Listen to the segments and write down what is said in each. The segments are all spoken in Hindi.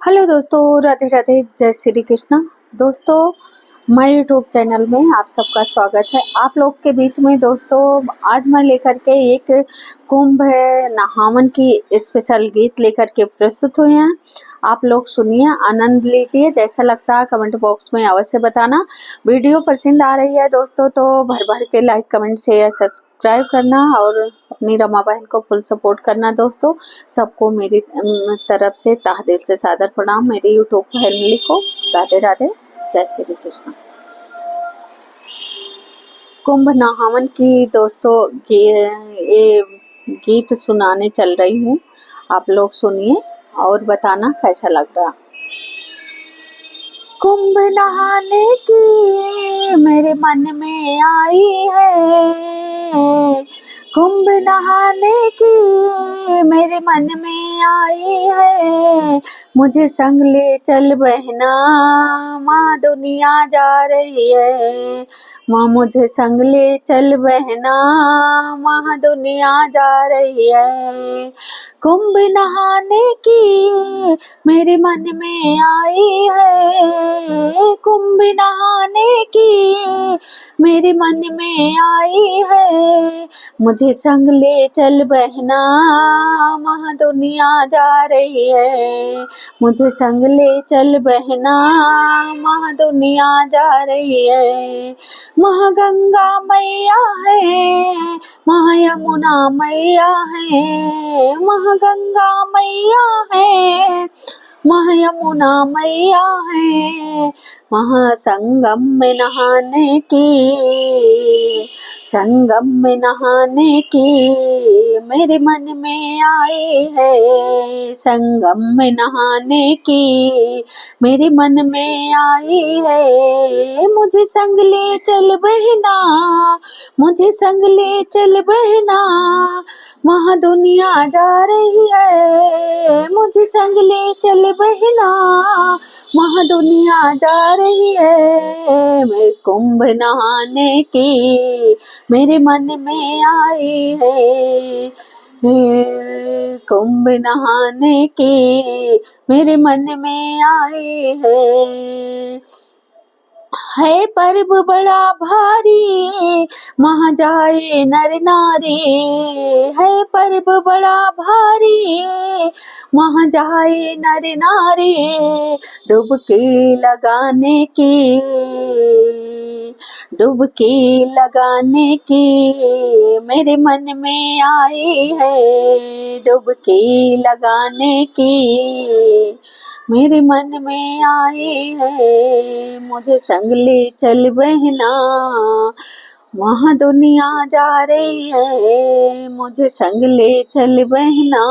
हेलो दोस्तों, राधे राधे, जय श्री कृष्णा। दोस्तों, माय यूट्यूब चैनल में आप सबका स्वागत है। आप लोग के बीच में दोस्तों आज मैं लेकर के एक कुंभ नहावन की स्पेशल गीत लेकर के प्रस्तुत हुए हैं। आप लोग सुनिए, आनंद लीजिए। जैसा लगता है कमेंट बॉक्स में अवश्य बताना। वीडियो पसंद आ रही है दोस्तों तो भर भर के लाइक, कमेंट, शेयर, सब्सक्राइब करना और अपनी रमा बहन को फुल सपोर्ट करना। दोस्तों, सबको मेरी तरफ से तहे दिल से सादर प्रणाम। मेरी यूट्यूब फैमिली को राधे राधे, जय श्री कृष्ण। कुंभ नहावन की दोस्तों ये गीत सुनाने चल रही हूँ। आप लोग सुनिए और बताना कैसा लग रहा। कुंभ नहाने की मेरे मन में आई है, कुंभ नहाने की मेरे मन में आई है। मुझे संग ले चल बहना, माँ दुनिया जा रही है। माँ मुझे संग ले चल बहना, माँ दुनिया जा रही है। कुंभ नहाने की मेरे मन में आई है, कुंभ नहाने की मेरे मन में आई है। मुझे संग ले चल बहना, माँ दुनिया जा रही है। मुझे संग ले चल बहना, माँ दुनिया जा रही है। माँ गंगा मैया है, माँ यमुना मैया है, माँ गंगा मैया है, माँ यमुना मैया है। महासंगम में नहाने की, संगम में नहाने की मेरे मन में आई है। संगम में नहाने की मेरे मन में आई है। मुझे संग ले चल बहना, मुझे संग ले चल बहना, वहाँ दुनिया जा रही है। मुझे संग ले चल बहना, वहाँ दुनिया जा रही है। मैं कुंभ नहाने की मेरे मन में आई है, कुंभ नहाने की मेरे मन में आई है पर्व बड़ा भारी, वहाँ जाए नर नारी। है पर्व बड़ा भारी, वहाँ जाए नर नारी। डुबकी लगाने की, डुबकी लगाने की मेरे मन में आई है। डुबकी लगाने की मेरे मन में आई है। मुझे संग ले चल बहना, वहाँ दुनिया जा रही है। मुझे संग ले चल बहना,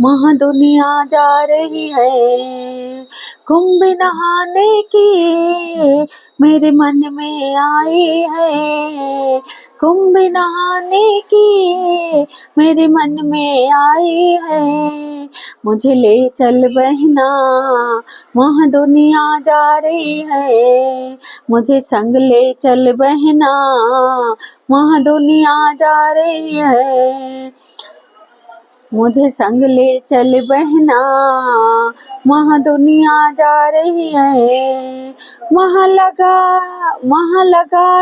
वहाँ दुनिया जा रही है। कुंभ नहाने की मेरे मन में आई है, कुंभ नहाने की मेरे मन में आई है। मुझे ले चल बहना, वहाँ दुनिया जा रही है। मुझे संग ले चल बहना, वहाँ दुनिया जा रही है। मुझे संग ले चल बहना, वहाँ दुनिया जा रही है। वहाँ लगा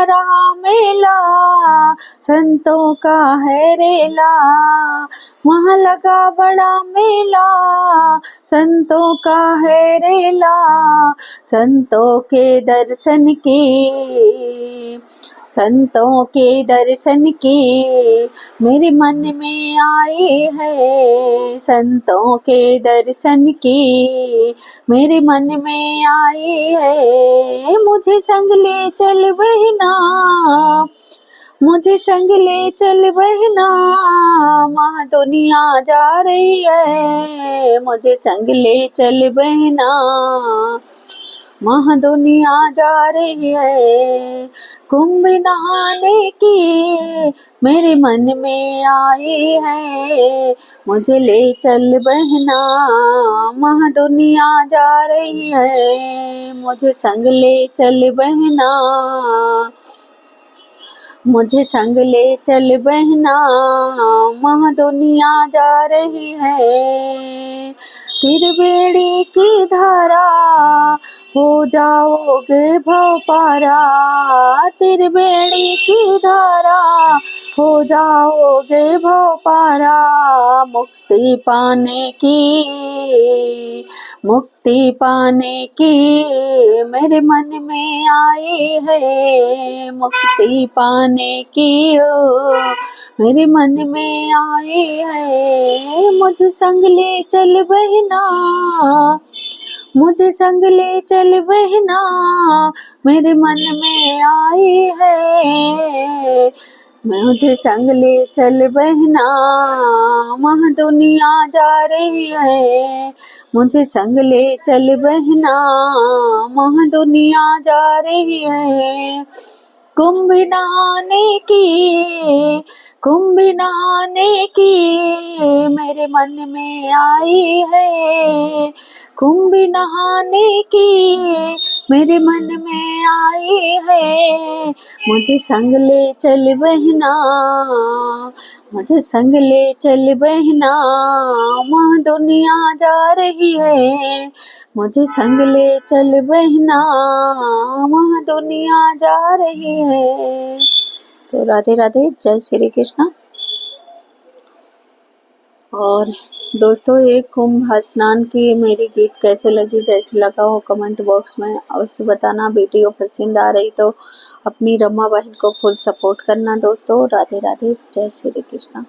रहा मेला, संतों का है रेला। वहाँ लगा बड़ा मेला, संतों का है रेला। संतों के दर्शन की, संतों के दर्शन की मेरे मन में आई है। संतों के दर्शन की मेरे मन में आई है। मुझे संग ले चल बहना, मुझे संग ले चल बहना, वहाँ दुनिया जा रही है। मुझे संग ले चल बहना, वहाँ दुनिया जा रही है। कुंभ नहाने की मेरे मन में आई है। मुझे ले चल बहना, वहाँ दुनिया जा रही है। मुझे संग ले चल बहना, मुझे संग ले चल बहना, वहाँ दुनिया जा रही है। त्रिवेणी की धारा हो जाओगे भव पारा, त्रिवेणी की धारा हो जाओगे भव पारा। मुक्ति पाने की, मुक्ति पाने की मेरे मन में आई है, मुक्ति पाने की ओ मेरे मन में आई है। मुझे संग ले चल बहना, मुझे संग ले चल बहना, मेरे मन में आई है। मुझे संग ले चल बहना, वहाँ दुनिया जा रही है। मुझे संग ले चल बहना, वहाँ दुनिया जा रही है। कुंभ नहाने की, कुंभ नहाने की मेरे मन में आई है, कुंभ नहाने की मेरे मन में आई है। मुझे संग ले चल बहना, मुझे संग ले चल बहना, वहाँ दुनिया जा रही है। मुझे संग ले चल बहना, वहाँ दुनिया जा रही है। तो राधे राधे, जय श्री कृष्णा। और दोस्तों, ये कुंभ स्नान की मेरी गीत कैसे लगी, जैसे लगा हो कमेंट बॉक्स में अवश्य बताना। वीडियो पसंद आ रही तो अपनी रमा बहन को फुल सपोर्ट करना दोस्तों। राधे राधे, जय श्री कृष्णा।